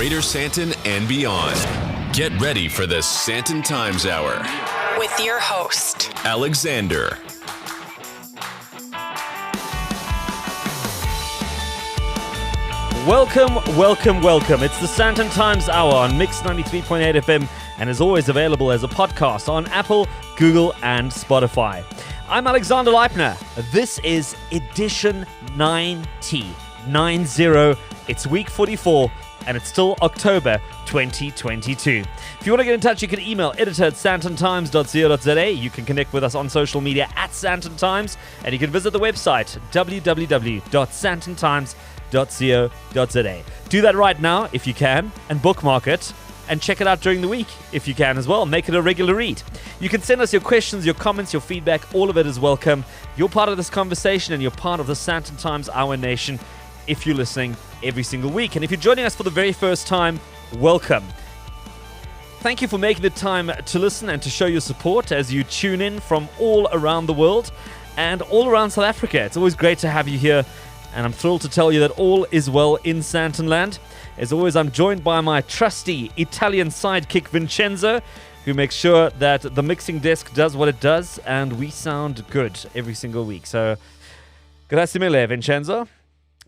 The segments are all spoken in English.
Greater Sandton and beyond. Get ready for the Sandton Times Hour with your host, Alexander. Welcome. It's the Sandton Times Hour on Mix 93.8 FM and is always available as a podcast on Apple, Google, and Spotify. I'm Alexander Leipner. This is edition 90. It's week 44, and it's still October 2022. If you want to get in touch, you can email editor@sandtontimes.co.za. You can connect with us on social media @Sandton Times, and you can visit the website www.sandtontimes.co.za. Do that right now if you can, and bookmark it, and check it out during the week if you can as well. Make it a regular read. You can send us your questions, your comments, your feedback. All of it is welcome. You're part of this conversation, and you're part of the Sandton Times Hour Nation if you're listening every single week. And if you're joining us for the very first time, welcome. Thank you for making the time to listen and to show your support as you tune in from all around the world and all around South Africa. It's always great to have you here, and I'm thrilled to tell you that all is well in Sandton land. As always, I'm joined by my trusty Italian sidekick Vincenzo, who makes sure that the mixing desk does what it does and we sound good every single week. So, grazie mille, Vincenzo.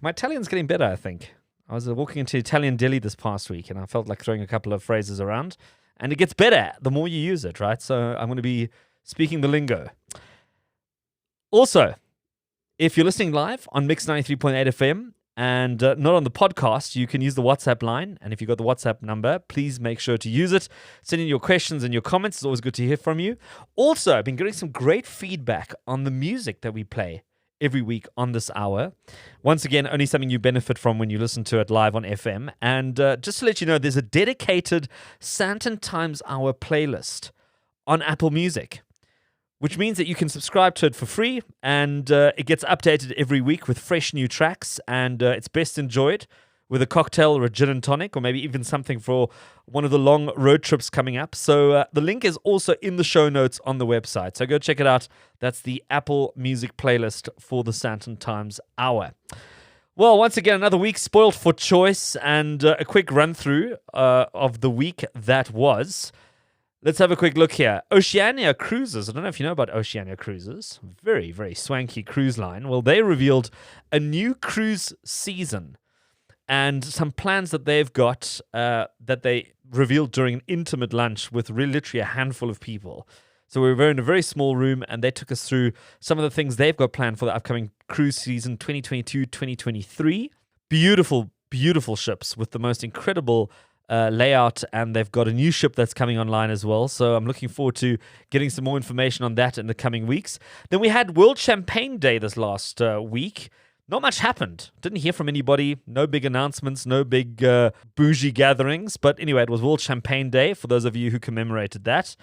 My Italian's getting better, I think. I was walking into Italian deli this past week and I felt like throwing a couple of phrases around. And it gets better the more you use it, right? So I'm going to be speaking the lingo. Also, if you're listening live on Mix 93.8 FM and not on the podcast, you can use the WhatsApp line. And if you've got the WhatsApp number, please make sure to use it. Send in your questions and your comments. It's always good to hear from you. Also, I've been getting some great feedback on the music that we play every week on this hour. Once again, only something you benefit from when you listen to it live on FM. And just to let you know, there's a dedicated Sandton Times Hour playlist on Apple Music, which means that you can subscribe to it for free, and it gets updated every week with fresh new tracks, and it's best enjoyed with a cocktail or a gin and tonic, or maybe even something for one of the long road trips coming up. So the link is also in the show notes on the website. So go check it out. That's the Apple Music playlist for the Sandton Times Hour. Well, once again, another week spoiled for choice, and a quick run-through of the week that was. Let's have a quick look here. Oceania Cruises. I don't know if you know about Oceania Cruises. Very, very swanky cruise line. Well, they revealed a new cruise season and some plans that they've got that they revealed during an intimate lunch with literally a handful of people. So we were in a very small room, and they took us through some of the things they've got planned for the upcoming cruise season 2022-2023. Beautiful, beautiful ships with the most incredible layout, and they've got a new ship that's coming online as well. So I'm looking forward to getting some more information on that in the coming weeks. Then we had World Champagne Day this last week. Not much happened. Didn't hear from anybody. No big announcements, no big bougie gatherings. But anyway, it was World Champagne Day for those of you who commemorated that.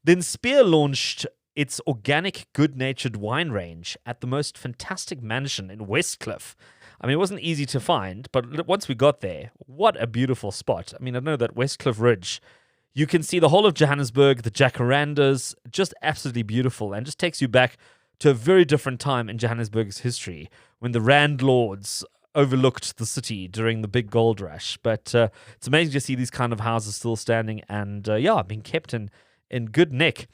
Then Spear launched its organic good-natured wine range at the most fantastic mansion in Westcliff. I mean, it wasn't easy to find, but once we got there, what a beautiful spot. I mean, I know that Westcliff Ridge, you can see the whole of Johannesburg, the jacarandas, just absolutely beautiful, and just takes you back to a very different time in Johannesburg's history when the landlords overlooked the city during the big gold rush. But it's amazing to see these kind of houses still standing and, being kept in good nick.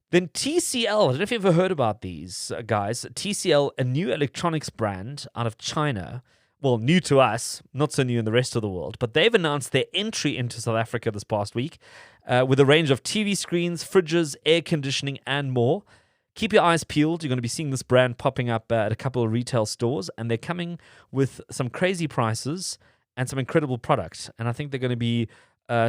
Then TCL, I don't know if you've ever heard about these guys. TCL, a new electronics brand out of China. Well, new to us, not so new in the rest of the world. But they've announced their entry into South Africa this past week with a range of TV screens, fridges, air conditioning, and more. Keep your eyes peeled. You're going to be seeing this brand popping up at a couple of retail stores, and they're coming with some crazy prices and some incredible products. And I think they're going to be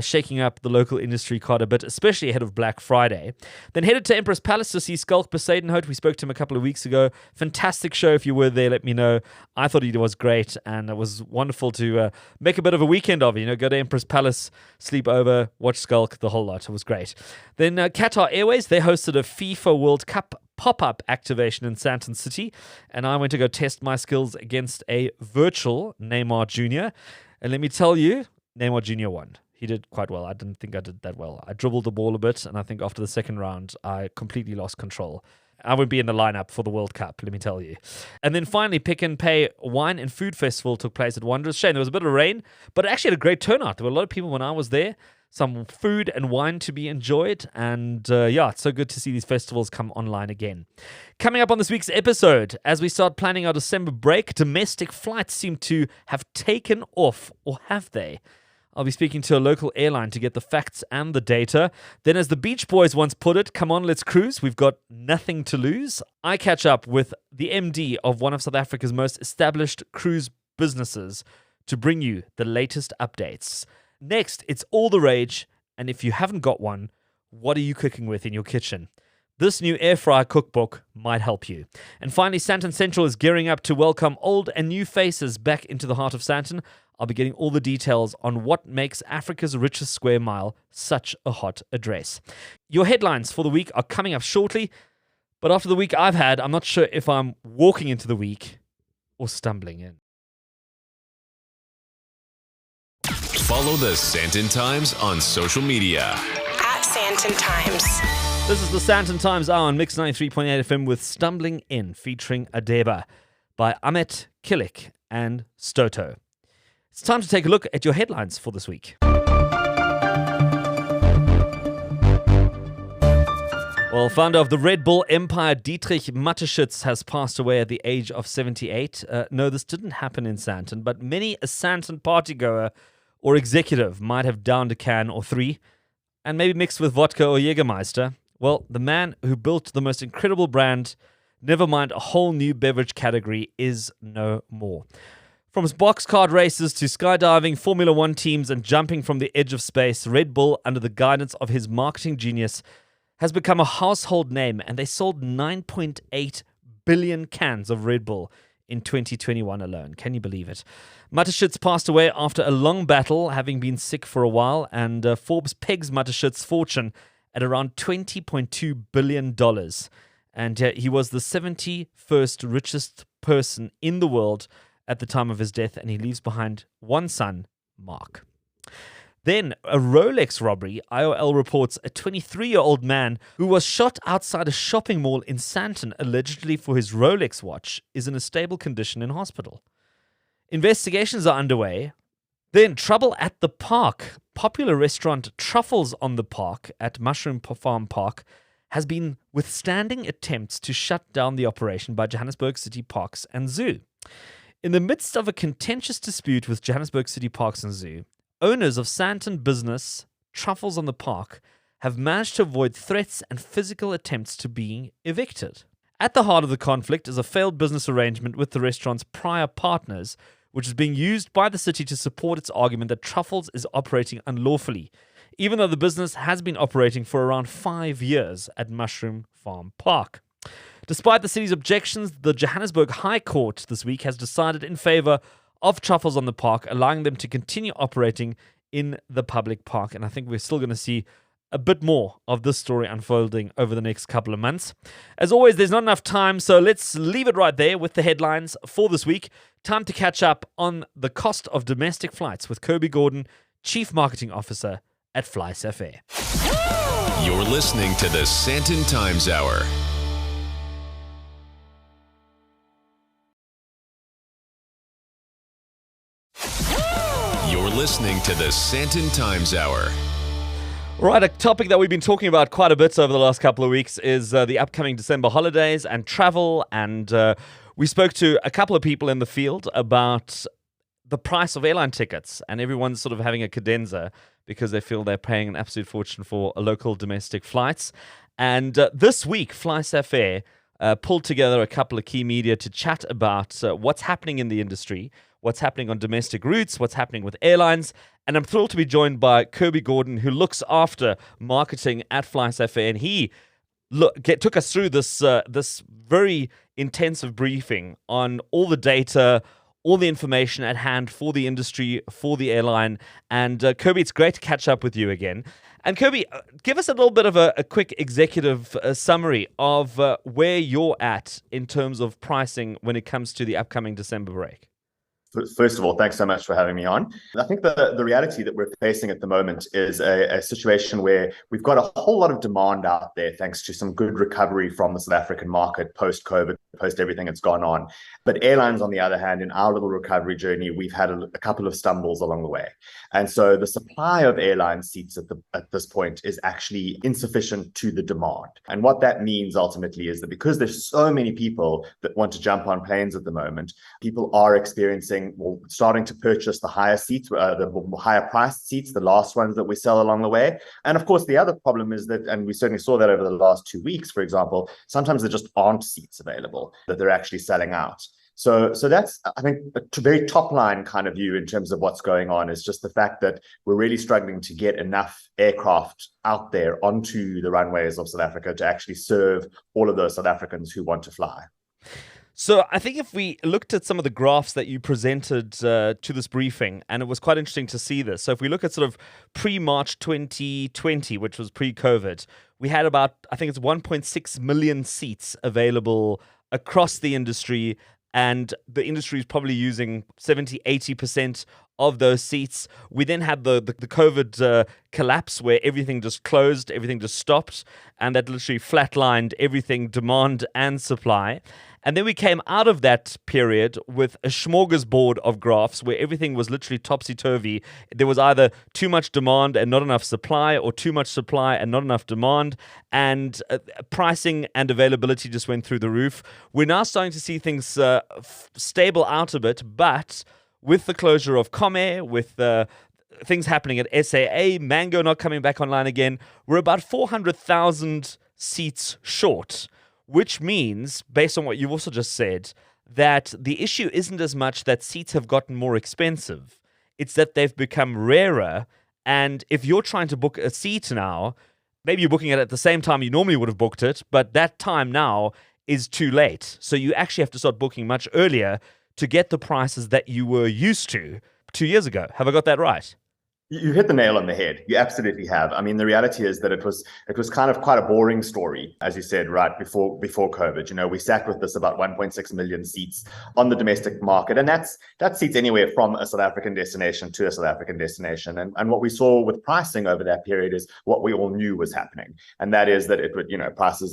shaking up the local industry quite a bit, especially ahead of Black Friday. Then headed to Empress Palace to see Skulk Besadenhout. We spoke to him a couple of weeks ago. Fantastic show. If you were there, let me know. I thought he was great, and it was wonderful to make a bit of a weekend of it. Go to Empress Palace, sleep over, watch Skulk, the whole lot. It was great. Then Qatar Airways, they hosted a FIFA World Cup pop-up activation in Sandton City, and I went to go test my skills against a virtual Neymar Jr. And let me tell you, Neymar Jr. won. He did quite well. I didn't think I did that well. I dribbled the ball a bit, and I think after the second round, I completely lost control. I would be in the lineup for the World Cup, let me tell you. And then finally, Pick and Pay Wine and Food Festival took place at Wanderers. Shane, there was a bit of rain, but it actually had a great turnout. There were a lot of people when I was there. Some food and wine to be enjoyed. And it's so good to see these festivals come online again. Coming up on this week's episode, as we start planning our December break, domestic flights seem to have taken off, or have they? I'll be speaking to a local airline to get the facts and the data. Then, as the Beach Boys once put it, come on, let's cruise. We've got nothing to lose. I catch up with the MD of one of South Africa's most established cruise businesses to bring you the latest updates. Next, it's all the rage, and if you haven't got one, what are you cooking with in your kitchen? This new air fryer cookbook might help you. And finally, Sandton Central is gearing up to welcome old and new faces back into the heart of Sandton. I'll be getting all the details on what makes Africa's richest square mile such a hot address. Your headlines for the week are coming up shortly, but after the week I've had, I'm not sure if I'm walking into the week or stumbling in. Follow the Sandton Times on social media. At Sandton Times. This is the Sandton Times Hour on Mix 93.8 FM with Stumbling In, featuring Adeba by Amit Kilik and Stoto. It's time to take a look at your headlines for this week. Well, founder of the Red Bull empire, Dietrich Mateschitz, has passed away at the age of 78. No, this didn't happen in Sandton, but many a Sandton partygoer or executive might have downed a can or three, and maybe mixed with vodka or Jägermeister. Well, the man who built the most incredible brand, never mind a whole new beverage category, is no more. From his boxcart races to skydiving, Formula One teams, and jumping from the edge of space, Red Bull, under the guidance of his marketing genius, has become a household name, and they sold 9.8 billion cans of Red Bull in 2021 alone. Can you believe it? Mateschitz passed away after a long battle, having been sick for a while, and Forbes pegs Mateschitz's fortune at around $20.2 billion. And he was the 71st richest person in the world at the time of his death, and he leaves behind one son, Mark. Then, a Rolex robbery. IOL reports a 23-year-old man who was shot outside a shopping mall in Sandton, allegedly for his Rolex watch, is in a stable condition in hospital. Investigations are underway. Then, trouble at the park. Popular restaurant Truffles on the Park at Mushroom Farm Park has been withstanding attempts to shut down the operation by Johannesburg City Parks and Zoo. In the midst of a contentious dispute with Johannesburg City Parks and Zoo, owners of Sandton business Truffles on the Park have managed to avoid threats and physical attempts to being evicted. At the heart of the conflict is a failed business arrangement with the restaurant's prior partners, which is being used by the city to support its argument that Truffles is operating unlawfully, even though the business has been operating for around 5 years at Mushroom Farm Park. Despite the city's objections, the Johannesburg High Court this week has decided in favor of Truffles on the Park, allowing them to continue operating in the public park. And I think we're still going to see a bit more of this story unfolding over the next couple of months. As always, there's not enough time, so let's leave it right there with the headlines for this week. Time to catch up on the cost of domestic flights with Kirby Gordon, Chief Marketing Officer at FlySafair. You're listening to the Sandton Times Hour. You're listening to the Sandton Times Hour. Right, a topic that we've been talking about quite a bit over the last couple of weeks is the upcoming December holidays and travel. And we spoke to a couple of people in the field about the price of airline tickets. And everyone's sort of having a cadenza because they feel they're paying an absolute fortune for local domestic flights. And this week, FlySafair pulled together a couple of key media to chat about what's happening in the industry, what's happening on domestic routes, what's happening with airlines. And I'm thrilled to be joined by Kirby Gordon, who looks after marketing at FlySafair. And he took us through this very intensive briefing on all the data, all the information at hand for the industry, for the airline. And Kirby, it's great to catch up with you again. And Kirby, give us a little bit of a quick executive summary of where you're at in terms of pricing when it comes to the upcoming December break. First of all, thanks so much for having me on. I think the reality that we're facing at the moment is a situation where we've got a whole lot of demand out there, thanks to some good recovery from the South African market post-COVID, post everything that's gone on. But airlines, on the other hand, in our little recovery journey, we've had a couple of stumbles along the way. And so the supply of airline seats at this point is actually insufficient to the demand. And what that means ultimately is that because there's so many people that want to jump on planes at the moment, people are experiencing, well, starting to purchase the higher seats, the higher priced seats, the last ones that we sell along the way. And of course, the other problem is that, and we certainly saw that over the last 2 weeks, for example, sometimes there just aren't seats available that they're actually selling out. So that's, I think, a very top line kind of view in terms of what's going on is just the fact that we're really struggling to get enough aircraft out there onto the runways of South Africa to actually serve all of those South Africans who want to fly. So I think if we looked at some of the graphs that you presented to this briefing, and it was quite interesting to see this. So if we look at sort of pre-March 2020, which was pre-COVID, we had about, I think it's 1.6 million seats available across the industry. And the industry is probably using 70, 80% of those seats. We then had the COVID collapse where everything just closed, everything just stopped, and that literally flatlined everything, demand and supply. And then we came out of that period with a smorgasbord of graphs where everything was literally topsy-turvy. There was either too much demand and not enough supply, or too much supply and not enough demand, and pricing and availability just went through the roof. We're now starting to see things stable out a bit, but with the closure of Comair, with things happening at SAA, Mango not coming back online again, we're about 400,000 seats short. Which means, based on what you've also just said, that the issue isn't as much that seats have gotten more expensive. It's that they've become rarer. And if you're trying to book a seat now, maybe you're booking it at the same time you normally would have booked it, but that time now is too late. So you actually have to start booking much earlier to get the prices that you were used to 2 years ago. Have I got that right? You hit the nail on the head. You absolutely have. I mean, the reality is that it was kind of quite a boring story, as you said, right before COVID. You know, we sat with this about 1.6 million seats on the domestic market, and that seats anywhere from a South African destination to a South African destination. And what we saw with pricing over that period is what we all knew was happening, and that is that it would, you know,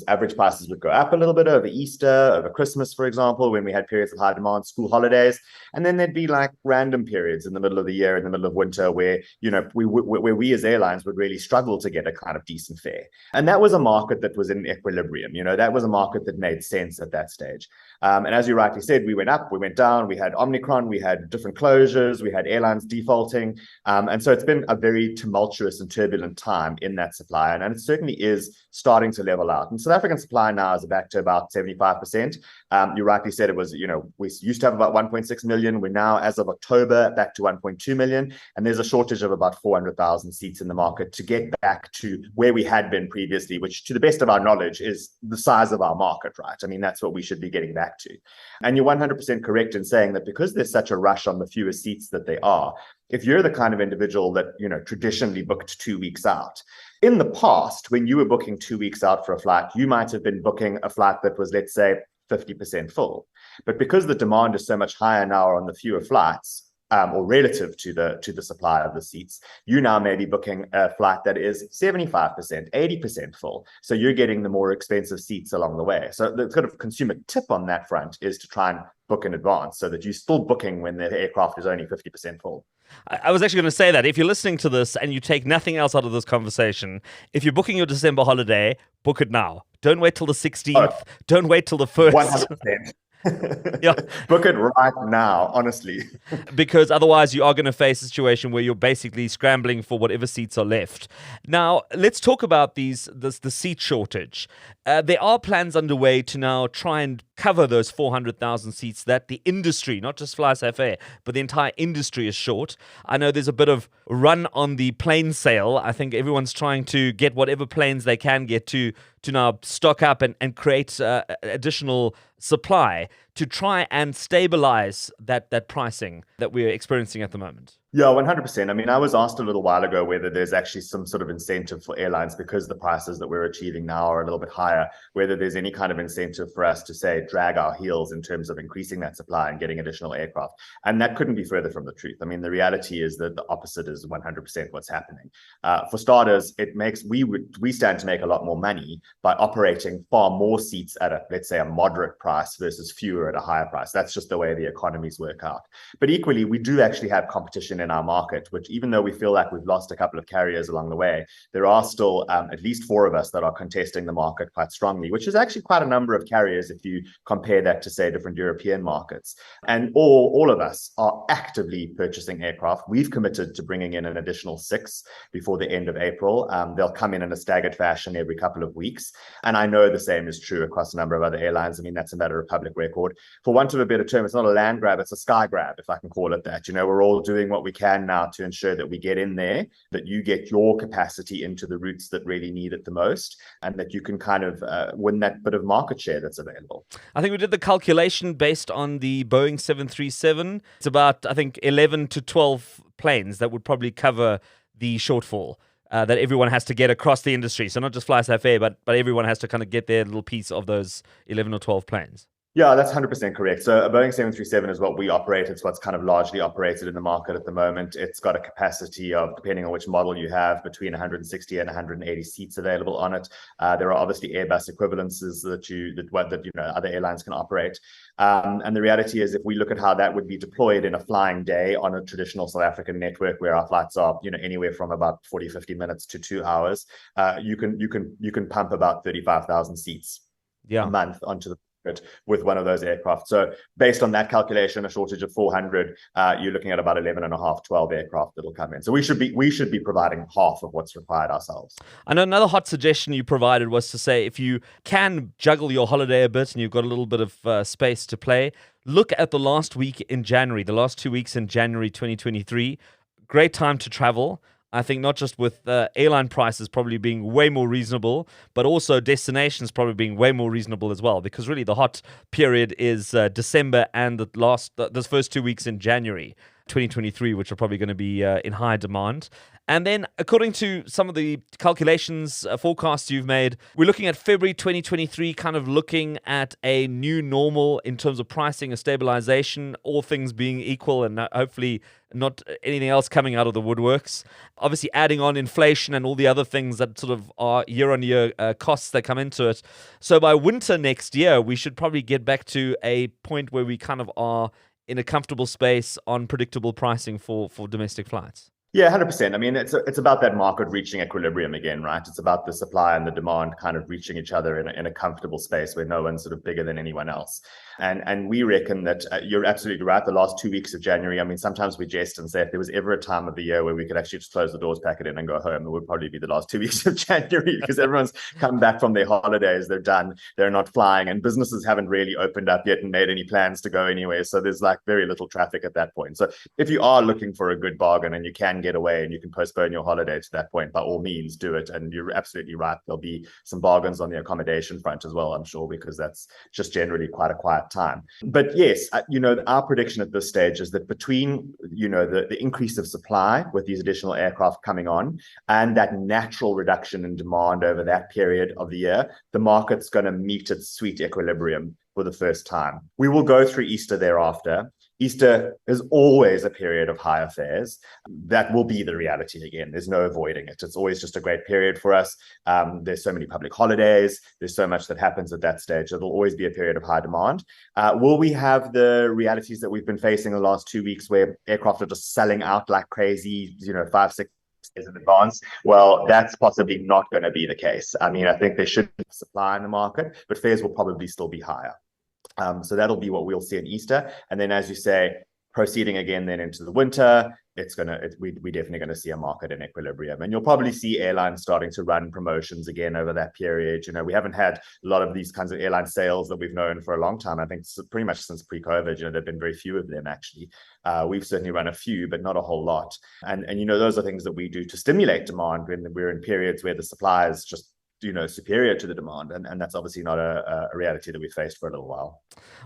average prices would go up a little bit over Easter, over Christmas, for example, when we had periods of high demand, school holidays, and then there'd be like random periods in the middle of the year, in the middle of winter, where you know, where we as airlines would really struggle to get a kind of decent fare. And that was a market that was in equilibrium. You know, that was a market that made sense at that stage. And as you rightly said, we went up, we went down, we had Omicron, we had different closures, we had airlines defaulting. And so it's been a very tumultuous and turbulent time in that supply. And it certainly is starting to level out. And South African supply now is back to about 75%. You rightly said it was, you know, we used to have about 1.6 million. We're now, as of October, back to 1.2 million. And there's a shortage of about 400,000 seats in the market to get back to where we had been previously, which to the best of our knowledge is the size of our market, right? I mean, that's what we should be getting back to. And you're 100% correct in saying that because there's such a rush on the fewer seats that they are, if you're the kind of individual that, you know, traditionally booked 2 weeks out, in the past, when you were booking 2 weeks out for a flight, you might have been booking a flight that was, let's say, 50% full. But because the demand is so much higher now on the fewer flights, or relative to the supply of the seats, you now may be booking a flight that is 75%, 80% full. So you're getting the more expensive seats along the way. So the sort of consumer tip on that front is to try and book in advance so that you're still booking when the aircraft is only 50% full. I was actually going to say that if you're listening to this and you take nothing else out of this conversation, if you're booking your December holiday, book it now. Don't wait till the 16th. Don't wait till the 1st. 100%. Yeah. Book it right now, honestly. Because otherwise you are going to face a situation where you're basically scrambling for whatever seats are left. Now, let's talk about the seat shortage. There are plans underway to now try and cover those 400,000 seats that the industry, not just FlySafair, but the entire industry is short. I know there's a bit of run on the plane sale. I think everyone's trying to get whatever planes they can get to now stock up and create additional supply. to try and stabilize that pricing that we're experiencing at the moment? Yeah, 100%. I mean, I was asked a little while ago whether there's actually some sort of incentive for airlines because the prices that we're achieving now are a little bit higher, whether there's any kind of incentive for us to, say, drag our heels in terms of increasing that supply and getting additional aircraft. And that couldn't be further from the truth. I mean, the reality is that the opposite is 100% what's happening. For starters, we stand to make a lot more money by operating far more seats at let's say, a moderate price versus fewer at a higher price. That's just the way the economies work out. But equally, we do actually have competition in our market, which even though we feel like we've lost a couple of carriers along the way, there are still at least 4 of us that are contesting the market quite strongly, which is actually quite a number of carriers if you compare that to, say, different European markets. And all of us are actively purchasing aircraft. We've committed to bringing in an additional 6 before the end of April. They'll come in a staggered fashion every couple of weeks. And I know the same is true across a number of other airlines. I mean, that's a matter of public record. For want of a better term, it's not a land grab, it's a sky grab, if I can call it that. We're all doing what we can now to ensure that we get in there, that you get your capacity into the routes that really need it the most, and that you can kind of win that bit of market share that's available. I think we did the calculation based on the Boeing 737. It's about, I think, 11 to 12 planes that would probably cover the shortfall that everyone has to get across the industry. So not just FlySafair, but everyone has to kind of get their little piece of those 11 or 12 planes. Yeah, that's 100% correct. So a Boeing 737 is what we operate. It's what's kind of largely operated in the market at the moment. It's got a capacity of, depending on which model you have, between 160 and 180 seats available on it. There are obviously Airbus equivalences that other airlines can operate. And the reality is, if we look at how that would be deployed in a flying day on a traditional South African network, where our flights are, anywhere from about 40, 50 minutes to 2 hours, you can pump about 35,000 seats a month onto the with one of those aircraft. So based on that calculation, a shortage of 400, you're looking at about 11 and a half, 12 aircraft that'll come in. So we should be providing half of what's required ourselves. I know another hot suggestion you provided was to say, if you can juggle your holiday a bit and you've got a little bit of space to play, look at the last week in January, the last 2 weeks in January 2023. Great time to travel. I think not just with airline prices probably being way more reasonable, but also destinations probably being way more reasonable as well, because really the hot period is December and those first 2 weeks in January 2023, which are probably going to be in high demand. And then, according to some of the calculations, forecasts you've made, we're looking at February 2023, kind of looking at a new normal in terms of pricing, a stabilization, all things being equal, and hopefully not anything else coming out of the woodworks. Obviously, adding on inflation and all the other things that sort of are year-on-year costs that come into it. So by winter next year, we should probably get back to a point where we kind of are in a comfortable space on predictable pricing for domestic flights. Yeah, 100%. I mean, it's about that market reaching equilibrium again, right? It's about the supply and the demand kind of reaching each other in a comfortable space where no one's sort of bigger than anyone else. And we reckon that you're absolutely right. The last 2 weeks of January, I mean, sometimes we jest and say if there was ever a time of the year where we could actually just close the doors, pack it in and go home, it would probably be the last 2 weeks of January, because everyone's come back from their holidays. They're done. They're not flying, and businesses haven't really opened up yet and made any plans to go anywhere. So there's like very little traffic at that point. So if you are looking for a good bargain and you can get away and you can postpone your holiday to that point, by all means do it. And you're absolutely right. There'll be some bargains on the accommodation front as well, I'm sure, because that's just generally quite a quiet time. But yes, our prediction at this stage is that between, the increase of supply with these additional aircraft coming on and that natural reduction in demand over that period of the year, the market's going to meet its sweet equilibrium for the first time. We will go through Easter thereafter. Easter is always a period of higher fares. That will be the reality again. There's no avoiding it. It's always just a great period for us. There's so many public holidays. There's so much that happens at that stage. It'll always be a period of high demand. Will we have the realities that we've been facing the last 2 weeks where aircraft are just selling out like crazy, 5, 6 days in advance? Well, that's possibly not going to be the case. I mean, I think there should be supply in the market, but fares will probably still be higher. So that'll be what we'll see in Easter. And then, as you say, proceeding again then into the winter, we're definitely going to see a market in equilibrium. And you'll probably see airlines starting to run promotions again over that period. We haven't had a lot of these kinds of airline sales that we've known for a long time. I think pretty much since pre-COVID, there have been very few of them, actually. We've certainly run a few, but not a whole lot. And those are things that we do to stimulate demand when we're in periods where the supply is just superior to the demand, and that's obviously not a reality that we faced for a little while.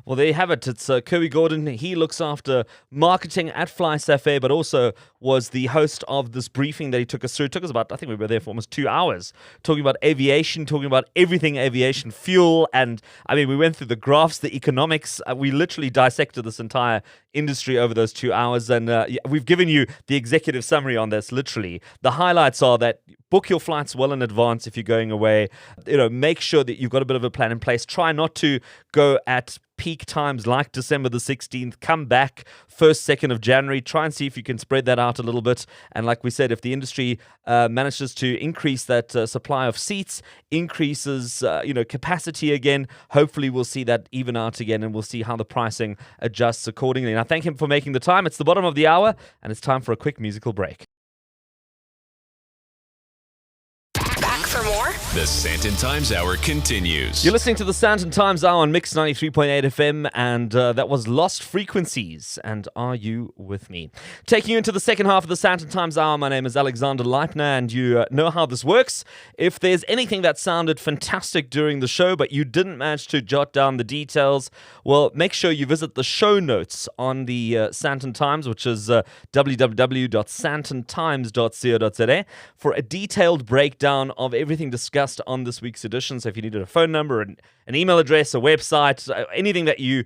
Well, there you have it. It's Kirby Gordon. He looks after marketing at FlySafair, but also was the host of this briefing that he took us through. It took us about, I think we were there for almost 2 hours, talking about aviation, talking about everything aviation, fuel, and I mean, we went through the graphs, the economics. We literally dissected this entire industry over those 2 hours, and we've given you the executive summary on this. Literally, the highlights are that book your flights well in advance if you're going away. Make sure that you've got a bit of a plan in place. Try not to go at peak times like December the 16th. Come back 1st, 2nd of January. Try and see if you can spread that out a little bit. And like we said, if the industry manages to increase that supply of seats, increases capacity again, hopefully we'll see that even out again, and we'll see how the pricing adjusts accordingly. And I thank him for making the time. It's the bottom of the hour, and it's time for a quick musical break. For more, The Sandton Times Hour continues. You're listening to the Sandton Times Hour on Mix 93.8 FM, and that was Lost Frequencies. And Are You With Me? Taking you into the second half of the Sandton Times Hour, my name is Alexander Leitner, and you know how this works. If there's anything that sounded fantastic during the show, but you didn't manage to jot down the details, well, make sure you visit the show notes on the Sandton Times, which is www.sandtontimes.co.za, for a detailed breakdown of everything discussed on this week's edition. So if you needed a phone number, an email address, a website, anything that you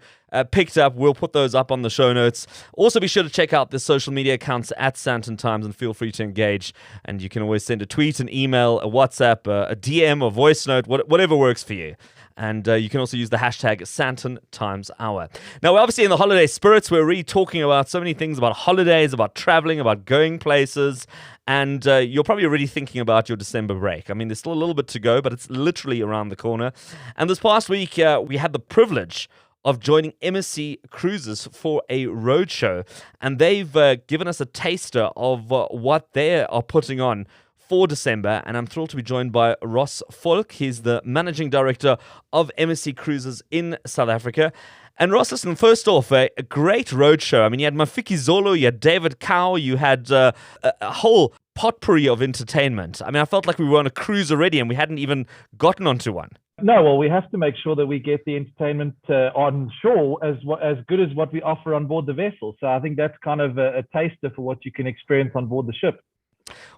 picked up, we'll put those up on the show notes. Also, be sure to check out the social media accounts at Sandton Times and feel free to engage. And you can always send a tweet, an email, a WhatsApp, a DM, a voice note, whatever works for you. And you can also use the hashtag Sandton Times Hour. Now, we're obviously in the holiday spirits. We're really talking about so many things, about holidays, about traveling, about going places. And you're probably already thinking about your December break. I mean, there's still a little bit to go, but it's literally around the corner. And this past week, we had the privilege of joining MSC Cruises for a roadshow. And they've given us a taster of what they are putting on for December, and I'm thrilled to be joined by Ross Volk. He's the Managing Director of MSC Cruises in South Africa. And Ross, listen, first off, a great roadshow. I mean, you had Mafiki Zolo, you had David Cow, you had a whole potpourri of entertainment. I mean, I felt like we were on a cruise already and we hadn't even gotten onto one. No, well, we have to make sure that we get the entertainment on shore as good as what we offer on board the vessel. So I think that's kind of a taster for what you can experience on board the ship.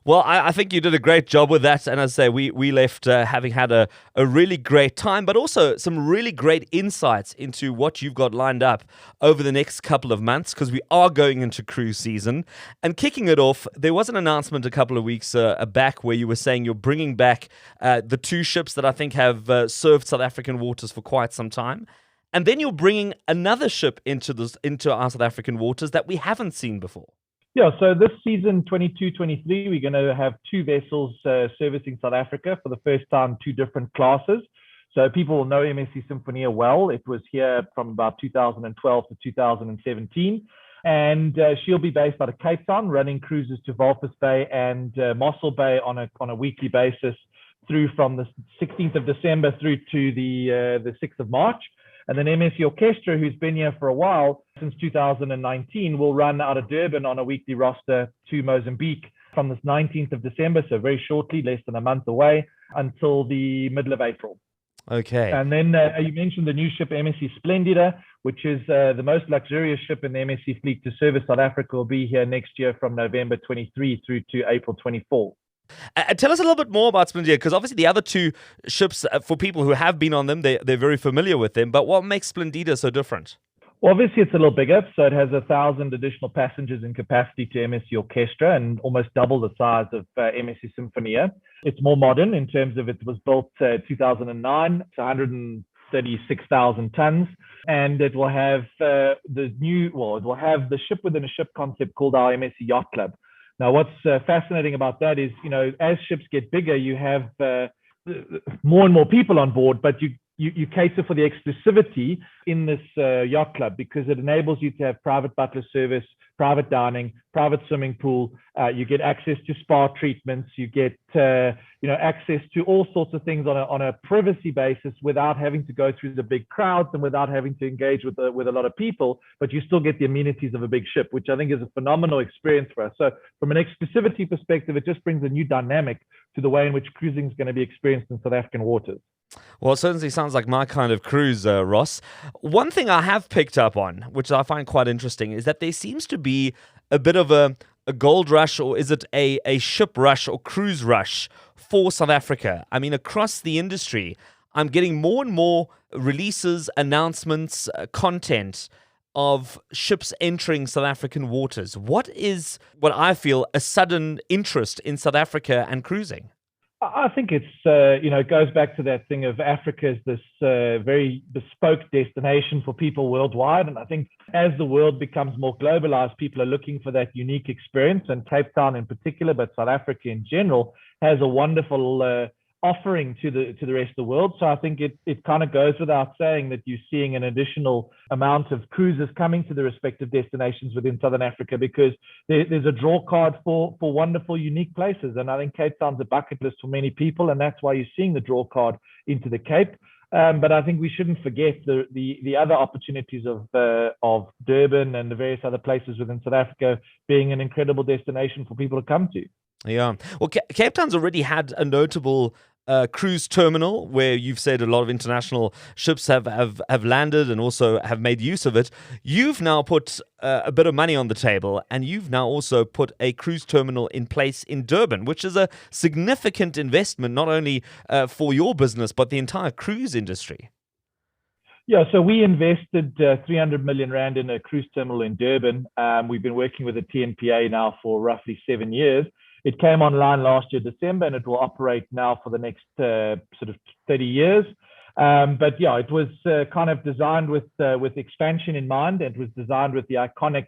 Well, I think you did a great job with that. And as I say, we left having had a really great time, but also some really great insights into what you've got lined up over the next couple of months, because we are going into cruise season. And kicking it off, there was an announcement a couple of weeks back where you were saying you're bringing back the 2 ships that I think have served South African waters for quite some time. And then you're bringing another ship into our South African waters that we haven't seen before. Yeah, so this season 22-23, we're going to have 2 vessels servicing South Africa for the first time, 2 different classes. So people will know MSC Sinfonia well. It was here from about 2012 to 2017. And she'll be based out of Cape Town, running cruises to Walvis Bay and Mossel Bay on a weekly basis through from the 16th of December through to the 6th of March. And then MSC Orchestra, who's been here for a while, since 2019, will run out of Durban on a weekly roster to Mozambique from the 19th of December, so very shortly, less than a month away, until the middle of April. Okay. And then you mentioned the new ship, MSC Splendida, which is the most luxurious ship in the MSC fleet to service South Africa, will be here next year from November 23 through to April 24. Tell us a little bit more about Splendida, because obviously the other 2 ships, for people who have been on them, they're very familiar with them. But what makes Splendida so different? Well, obviously, it's a little bigger. So it has 1,000 additional passengers in capacity to MSC Orchestra and almost double the size of MSC Sinfonia. It's more modern in terms of it was built 2009. It's 136,000 tons. And it will have it will have the ship within a ship concept called our MSC Yacht Club. Now, what's fascinating about that is, as ships get bigger, you have more and more people on board, but you cater for the exclusivity in this yacht club, because it enables you to have private butler service private dining, private swimming pool. You get access to spa treatments. You get access to all sorts of things on a privacy basis without having to go through the big crowds and without having to engage with a lot of people. But you still get the amenities of a big ship, which I think is a phenomenal experience for us. So from an exclusivity perspective, it just brings a new dynamic to the way in which cruising is going to be experienced in South African waters. Well, it certainly sounds like my kind of cruise, Ross. One thing I have picked up on, which I find quite interesting, is that there seems to be a bit of a gold rush, or is it a ship rush or cruise rush for South Africa? I mean, across the industry, I'm getting more and more releases, announcements, content of ships entering South African waters. What is what I feel a sudden interest in South Africa and cruising? I think it's, it goes back to that thing of Africa as this very bespoke destination for people worldwide. And I think as the world becomes more globalized, people are looking for that unique experience. And Cape Town in particular, but South Africa in general, has a wonderful offering to the rest of the world. So I think it kind of goes without saying that you're seeing an additional amount of cruises coming to the respective destinations within Southern Africa, because there's a draw card for wonderful, unique places. And I think Cape Town's a bucket list for many people, and that's why you're seeing the draw card into the Cape. But I think we shouldn't forget the other opportunities of Durban and the various other places within South Africa being an incredible destination for people to come to. Yeah. Well, Cape Town's already had a notable cruise terminal where you've said a lot of international ships have landed and also have made use of it. You've now put a bit of money on the table, and you've now also put a cruise terminal in place in Durban, which is a significant investment, not only for your business, but the entire cruise industry. Yeah, so we invested 300 million Rand in a cruise terminal in Durban. We've been working with the TNPA now for roughly 7 years. It came online last year, December, and it will operate now for the next sort of 30 years. But yeah, it was kind of designed with expansion in mind. It was designed with the iconic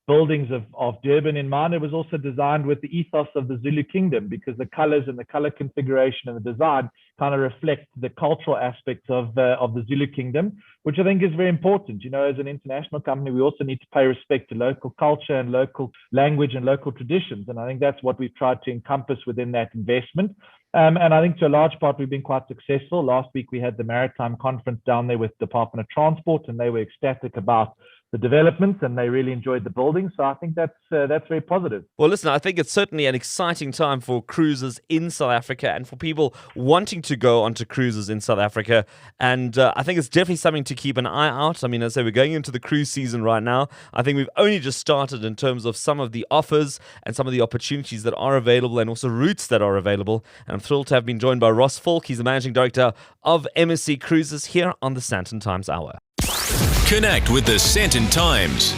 buildings of Durban in mind. It was also designed with the ethos of the Zulu kingdom, because the colors and the color configuration and the design kind of reflect the cultural aspects of the Zulu kingdom, which I think is very important. You know, as an international company, we also need to pay respect to local culture and local language and local traditions. And I think that's what we've tried to encompass within that investment. And I think to a large part, we've been quite successful. Last week, we had the Maritime Conference down there with Department of Transport, and they were ecstatic about the developments, and they really enjoyed the building. So I think that's very positive. Well, listen, I think it's certainly an exciting time for cruises in South Africa and for people wanting to go onto cruises in South Africa. And I think it's definitely something to keep an eye out. I mean, as I say, we're going into the cruise season right now. I think we've only just started in terms of some of the offers and some of the opportunities that are available, and also routes that are available. And I'm thrilled to have been joined by Ross Volk. He's the Managing Director of MSC Cruises here on the Sandton Times Hour. Connect with the Sandton Times.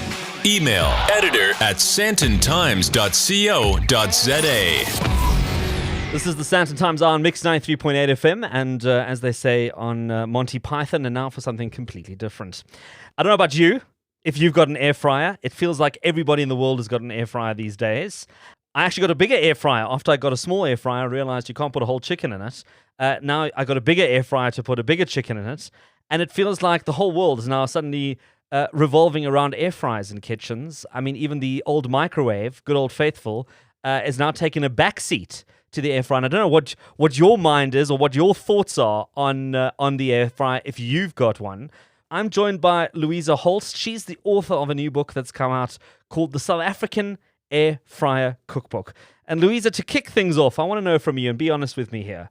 Email editor@sandtontimes.co.za. This is the Sandton Times Hour on Mix 93.8 FM, and as they say on Monty Python, and now for something completely different. I don't know about you, if you've got an air fryer. It feels like everybody in the world has got an air fryer these days. I actually got a bigger air fryer. After I got a small air fryer, I realized you can't put a whole chicken in it. Now I got a bigger air fryer to put a bigger chicken in it. And it feels like the whole world is now suddenly revolving around air fryers in kitchens. I mean, even the old microwave, good old faithful, is now taking a back seat to the air fryer. And I don't know what your mind is or what your thoughts are on the air fryer if you've got one. I'm joined by Louisa Holst. She's the author of a new book that's come out called The South African Air Fryer Cookbook. And Louisa, to kick things off, I want to know from you, and be honest with me here.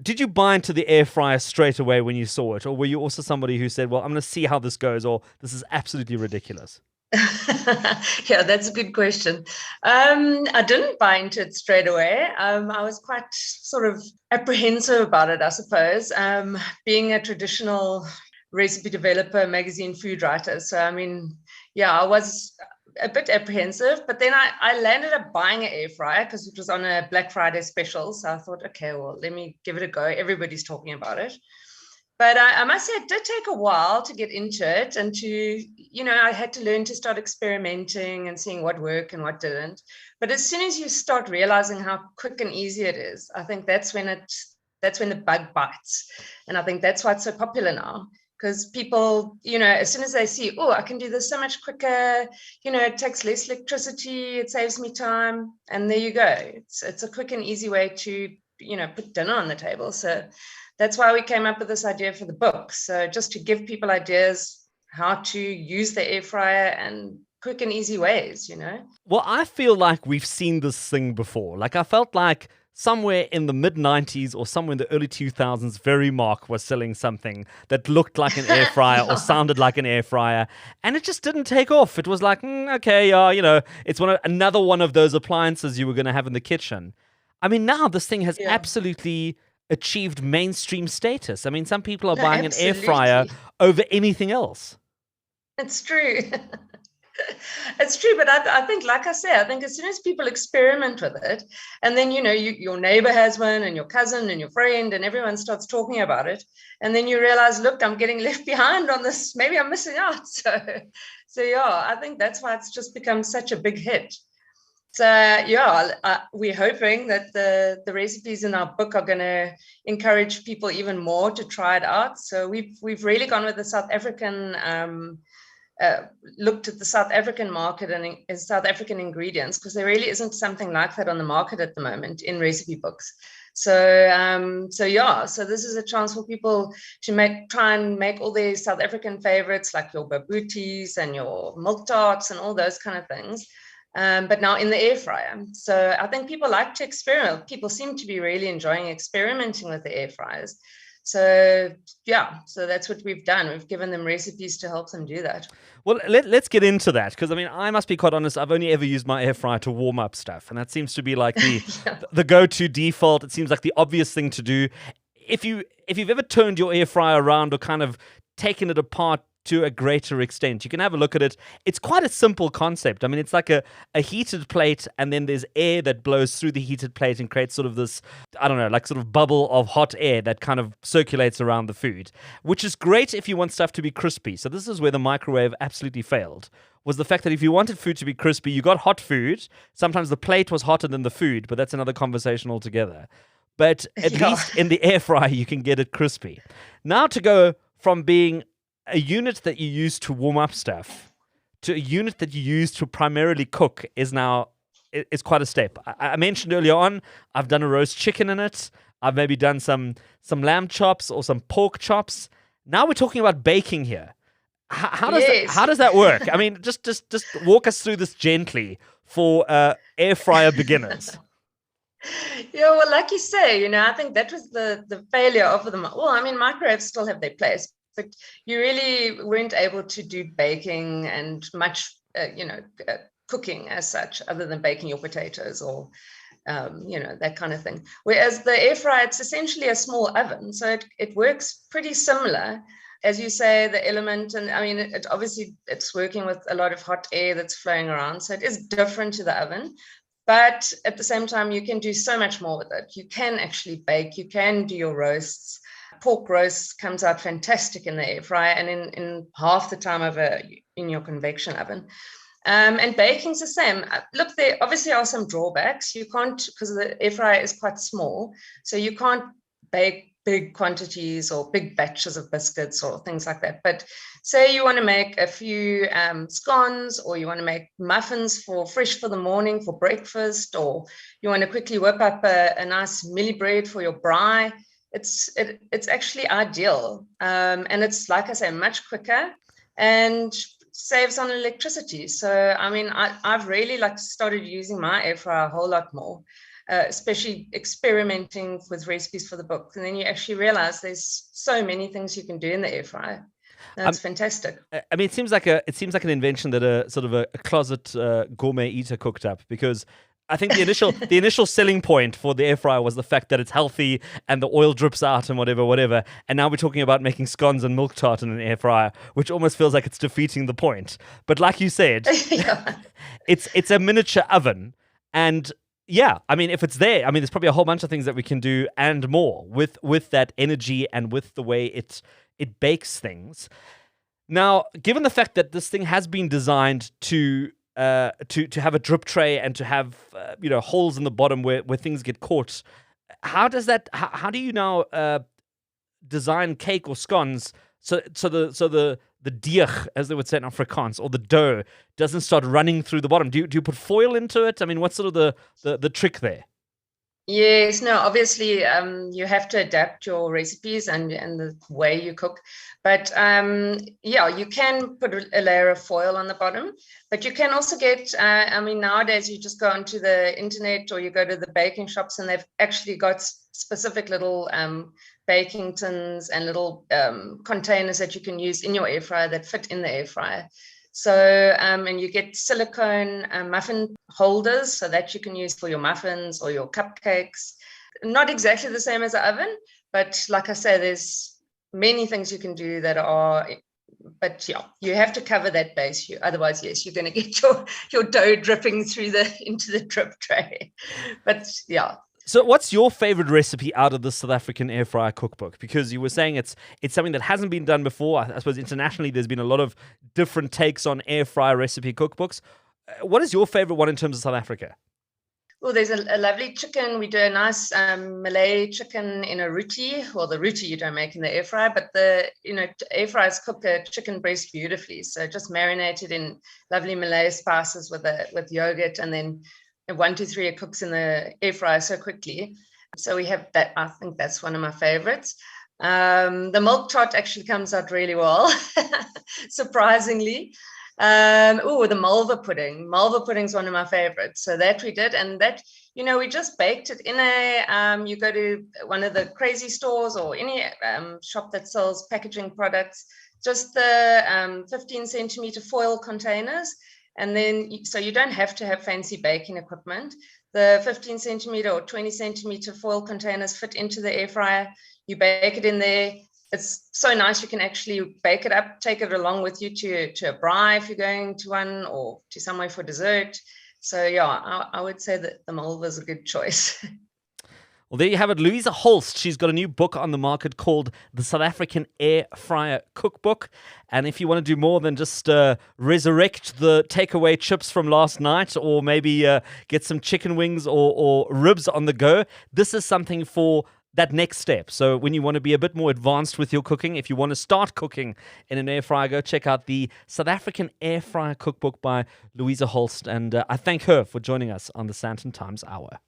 Did you buy into the air fryer straight away when you saw it? Or were you also somebody who said, well, I'm going to see how this goes, or this is absolutely ridiculous? Yeah, that's a good question. I didn't buy into it straight away. I was quite sort of apprehensive about it, I suppose, being a traditional recipe developer, magazine food writer. So, I mean, yeah, I was a bit apprehensive, but then I landed up buying an air fryer because it was on a Black Friday special. So I thought, okay, well, let me give it a go. Everybody's talking about it. But I must say, it did take a while to get into it, and I had to learn to start experimenting and seeing what worked and what didn't. But as soon as you start realizing how quick and easy it is, I think that's when the bug bites. And I think that's why it's so popular now. because people, as soon as they see, oh, I can do this so much quicker, it takes less electricity, it saves me time, and there you go. It's a quick and easy way to, put dinner on the table. So that's why we came up with this idea for the book. So just to give people ideas how to use the air fryer and quick and easy ways, Well, I feel like we've seen this thing before. Like, I felt like somewhere in the mid-90s or somewhere in the early 2000s, Verimark was selling something that looked like an air fryer or sounded like an air fryer, and it just didn't take off. It was like, okay, it's another one of those appliances you were going to have in the kitchen. I mean, now this thing has absolutely achieved mainstream status. I mean, some people are buying an air fryer over anything else. It's true. It's true, but I think, like I say, I think as soon as people experiment with it, and then, your neighbor has one and your cousin and your friend and everyone starts talking about it, and then you realize, look, I'm getting left behind on this. Maybe I'm missing out. So yeah, I think that's why it's just become such a big hit. So we're hoping that the recipes in our book are going to encourage people even more to try it out. So we've really gone with the South African looked at the South African market and South African ingredients, because there really isn't something like that on the market at the moment in recipe books. So this is a chance for people to try and make all their South African favorites, like your babutis and your milk tarts and all those kind of things, but now in the air fryer. So I think people like to experiment. People seem to be really enjoying experimenting with the air fryers. So that's what we've done. We've given them recipes to help them do that. Well, let's get into that, because I mean, I must be quite honest, I've only ever used my air fryer to warm up stuff, and that seems to be like the go-to default. It seems like the obvious thing to do. If you've ever turned your air fryer around or kind of taken it apart to a greater extent, you can have a look at it. It's quite a simple concept. I mean, it's like a heated plate, and then there's air that blows through the heated plate and creates sort of this, I don't know, like sort of bubble of hot air that kind of circulates around the food, which is great if you want stuff to be crispy. So this is where the microwave absolutely failed, was the fact that if you wanted food to be crispy, you got hot food. Sometimes the plate was hotter than the food, but that's another conversation altogether. But at least in the air fryer, you can get it crispy. Now to go from being a unit that you use to warm up stuff to a unit that you use to primarily cook is quite a step. I mentioned earlier on, I've done a roast chicken in it. I've maybe done some lamb chops or some pork chops. Now we're talking about baking here. How does that work? I mean, just walk us through this gently for air fryer beginners. Yeah, well, like you say, I think that was the failure of them. Well, I mean, microwaves still have their place, but you really weren't able to do baking and much, cooking as such, other than baking your potatoes or, that kind of thing. Whereas the air fryer, it's essentially a small oven. So it works pretty similar. As you say, the element, and I mean, it's working with a lot of hot air that's flowing around. So it is different to the oven. But at the same time, you can do so much more with it. You can actually bake. You can do your roasts. Pork roast comes out fantastic in the air fryer and in half the time in your convection oven. And baking's the same. Look, there obviously are some drawbacks. You can't, because the air fryer is quite small, so you can't bake big quantities or big batches of biscuits or things like that. But say you want to make a few scones, or you want to make muffins fresh for the morning for breakfast, or you want to quickly whip up a nice millie bread for your braai. It's actually ideal, and it's, like I say, much quicker and saves on electricity. So I mean, I've really started using my air fryer a whole lot more, especially experimenting with recipes for the book. And then you actually realize there's so many things you can do in the air fryer. That's fantastic. I mean, it seems like an invention that a sort of a closet gourmet eater cooked up, because I think the initial selling point for the air fryer was the fact that it's healthy and the oil drips out and whatever. And now we're talking about making scones and milk tart in an air fryer, which almost feels like it's defeating the point. But like you said, it's a miniature oven. And yeah, I mean, if it's there, I mean, there's probably a whole bunch of things that we can do and more with that energy and with the way it bakes things. Now, given the fact that this thing has been designed to have a drip tray and to have holes in the bottom where things get caught, how do you now design cake or scones So the deeg, as they would say in Afrikaans, or the dough, doesn't start running through the bottom. Do you put foil into it? I mean, what's sort of the trick there? Yes, no, obviously you have to adapt your recipes and the way you cook. But yeah, you can put a layer of foil on the bottom, but you can also get, I mean, nowadays you just go onto the internet or you go to the baking shops and they've actually got specific little baking tins and little containers that you can use in your air fryer that fit in the air fryer. So, and you get silicone muffin holders so that you can use for your muffins or your cupcakes. Not exactly the same as an oven, but like I say, there's many things you can do that are, but yeah, you have to cover that base. Otherwise, yes, you're going to get your dough dripping through into the drip tray. But yeah. So what's your favorite recipe out of the South African air fryer cookbook? Because you were saying it's something that hasn't been done before. I suppose internationally there's been a lot of different takes on air fryer recipe cookbooks. What is your favorite one in terms of South Africa? Well, there's a lovely chicken. We do a nice Malay chicken in a roti. Well, the roti you don't make in the air fryer, but air fryers cook a chicken breast beautifully. So just marinate it in lovely Malay spices with yogurt, and then 1, 2, 3, it cooks in the air fryer so quickly. So we have that. I think that's one of my favorites. The milk tart actually comes out really well, surprisingly. The Malva pudding. Malva pudding is one of my favorites. So that we did, and that, we just baked it in you go to one of the crazy stores or any shop that sells packaging products, just the 15 centimeter foil containers. And then, so you don't have to have fancy baking equipment. The 15 centimeter or 20 centimeter foil containers fit into the air fryer. You bake it in there. It's so nice. You can actually bake it up, take it along with you to a braai if you're going to one, or to somewhere for dessert. So yeah, I would say that the Malva is a good choice. Well, there you have it. Louisa Holst, she's got a new book on the market called The South African Air Fryer Cookbook. And if you want to do more than just resurrect the takeaway chips from last night, or maybe get some chicken wings or ribs on the go, this is something for that next step. So when you want to be a bit more advanced with your cooking, if you want to start cooking in an air fryer, go check out the South African Air Fryer Cookbook by Louisa Holst. And I thank her for joining us on the Sandton Times Hour.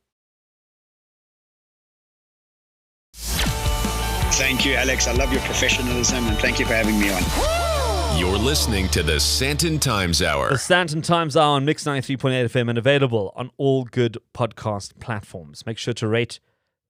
Thank you, Alex. I love your professionalism, and thank you for having me on. You're listening to the Sandton Times Hour. The Sandton Times Hour on Mix 93.8 FM and available on all good podcast platforms. Make sure to rate,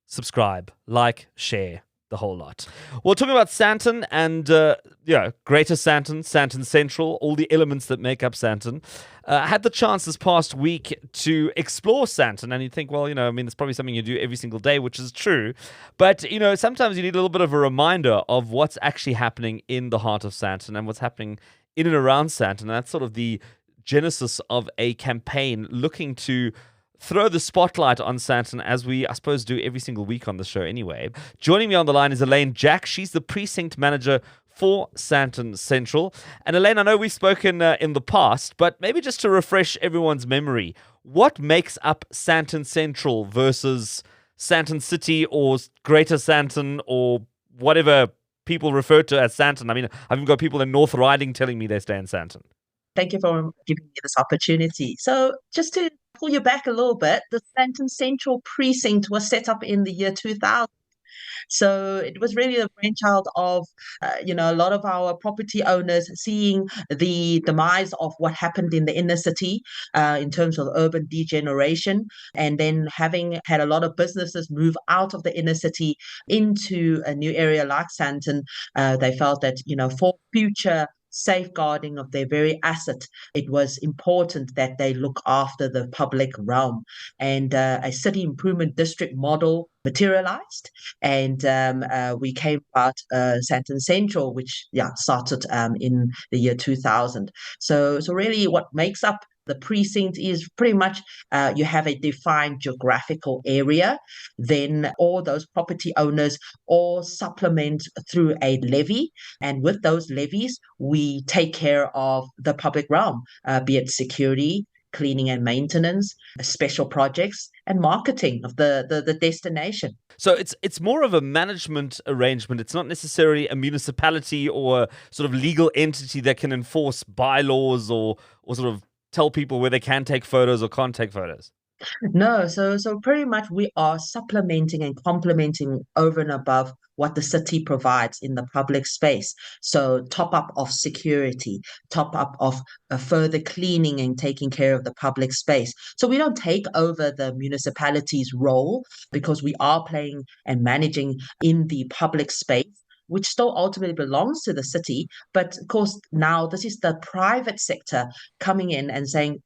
subscribe, like, share, the whole lot. We're talking about Sandton and, Greater Sandton, Sandton Central, all the elements that make up Sandton. I had the chance this past week to explore Sandton, and you'd think, well, it's probably something you do every single day, which is true. But, sometimes you need a little bit of a reminder of what's actually happening in the heart of Sandton and what's happening in and around Sandton. And that's sort of the genesis of a campaign looking to throw the spotlight on Sandton, as we, I suppose, do every single week on the show anyway. Joining me on the line is Elaine Jack. She's the Precinct Manager for Sandton Central. And Elaine, I know we've spoken in the past, but maybe just to refresh everyone's memory, what makes up Sandton Central versus Sandton City or Greater Sandton or whatever people refer to as Sandton? I mean, I've even got people in North Riding telling me they stay in Sandton. Thank you for giving me this opportunity. So just to pull you back a little bit, the Sandton Central Precinct was set up in the year 2000. So it was really a brainchild of, a lot of our property owners seeing the demise of what happened in the inner city in terms of urban degeneration, and then having had a lot of businesses move out of the inner city into a new area like Sandton, they felt that, for future safeguarding of their very asset, it was important that they look after the public realm. And a city improvement district model materialized, and we came about Sandton Central, which started in the year 2000. So really what makes up the precinct is pretty much you have a defined geographical area, then all those property owners all supplement through a levy, and with those levies we take care of the public realm, be it security, cleaning and maintenance, special projects, and marketing of the destination. So it's more of a management arrangement. It's not necessarily a municipality or a sort of legal entity that can enforce bylaws or sort of tell people where they can take photos or can't take photos. No, so pretty much we are supplementing and complementing over and above what the city provides in the public space. So top up of security, top up of further cleaning and taking care of the public space. So we don't take over the municipality's role because we are playing and managing in the public space, which still ultimately belongs to the city. But of course, now this is the private sector coming in and saying,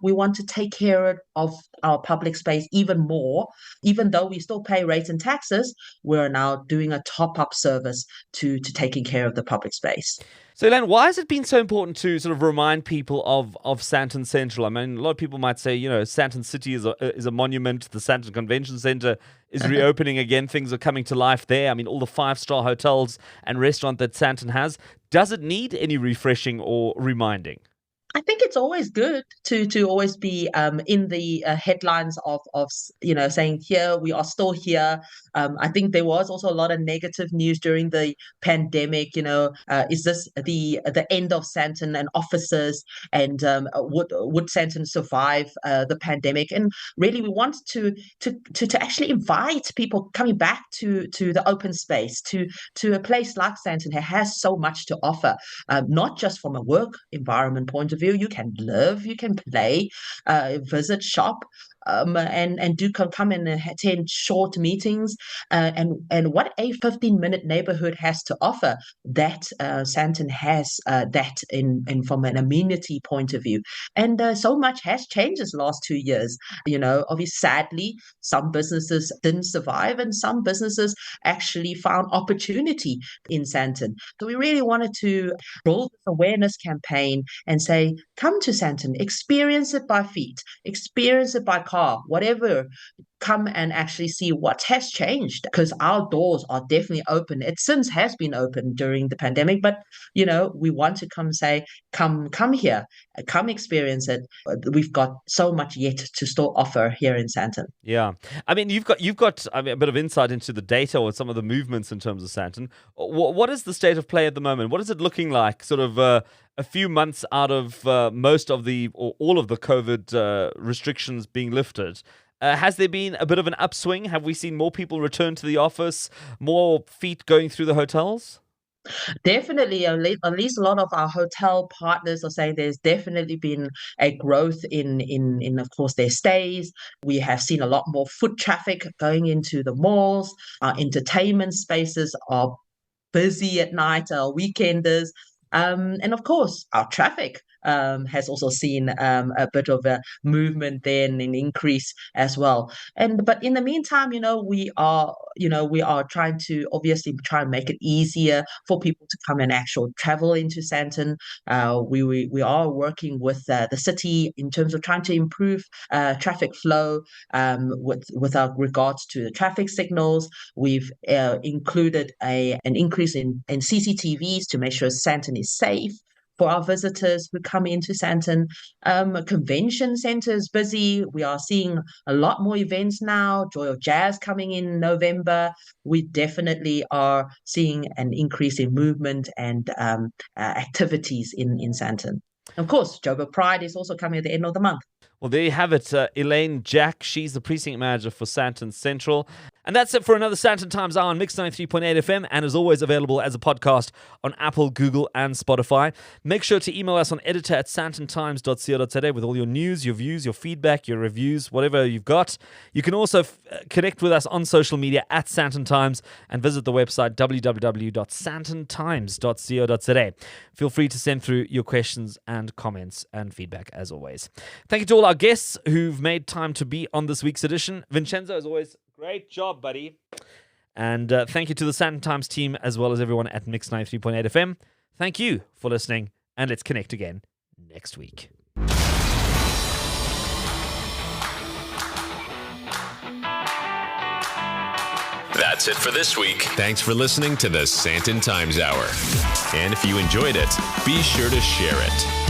we want to take care of our public space even more. Even though we still pay rates and taxes, we're now doing a top-up service to taking care of the public space. So, Elaine, why has it been so important to sort of remind people of Sandton Central? I mean, a lot of people might say, Sandton City is a monument. The Sandton Convention Centre is reopening again. Things are coming to life there. I mean, all the 5-star hotels and restaurant that Sandton has. Does it need any refreshing or reminding? I think it's always good to always be in the headlines of saying here we are still here. I think there was also a lot of negative news during the pandemic. Is this the end of Sandton and offices, and would Sandton survive the pandemic? And really, we want to actually invite people coming back to the open space, to a place like Sandton that has so much to offer, not just from a work environment point of view. You can live, you can play, visit, shop, and do come and attend short meetings, and what a 15-minute neighborhood has to offer. That Sandton has that in from an amenity point of view, and so much has changed this last 2 years. Obviously, sadly, some businesses didn't survive, and some businesses actually found opportunity in Sandton. So we really wanted to build this awareness campaign and say, come to Sandton, experience it by feet, experience it by car, whatever. Come and actually see what has changed, because our doors are definitely open. It since has been open during the pandemic, but we want to come say, come here, come experience it. We've got so much yet to still offer here in Sandton. Yeah, I mean, you've got a bit of insight into the data or some of the movements in terms of Sandton. What is the state of play at the moment? What is it looking like? Sort of a few months out of most of the or all of the COVID restrictions being lifted. Has there been a bit of an upswing? Have we seen more people return to the office, more feet going through the hotels? Definitely, at least a lot of our hotel partners are saying there's definitely been a growth in of course their stays. We have seen a lot more foot traffic going into the malls. Our entertainment spaces are busy at night, our weekenders. And of course, our traffic has also seen a bit of a movement there and an increase as well. But in the meantime, we are trying to obviously try and make it easier for people to come and actually travel into Sandton. We are working with the city in terms of trying to improve traffic flow with our regards to the traffic signals. We've included an increase in CCTVs to make sure Sandton is safe for our visitors who come into Sandton. Convention centre is busy. We are seeing a lot more events now. Joy of Jazz coming in November. We definitely are seeing an increase in movement and activities in Sandton. Of course, Joburg Pride is also coming at the end of the month. Well, there you have it. Elaine Jack, she's the Precinct Manager for Sandton Central. And that's it for another Sandton Times Hour on Mix 93.8 FM, and as always available as a podcast on Apple, Google and Spotify. Make sure to email us on editor@sandtontimes.co.za with all your news, your views, your feedback, your reviews, whatever you've got. You can also connect with us on social media at Sandton Times and visit the website www.sandtontimes.co.za. Feel free to send through your questions and comments and feedback as always. Thank you to all our guests who've made time to be on this week's edition. Vincenzo, as always, great job, buddy. And thank you to the Sandton Times team as well as everyone at Mix 93.8 FM. Thank you for listening, and let's connect again next week. That's it for this week. Thanks for listening to the Sandton Times Hour. And if you enjoyed it, be sure to share it.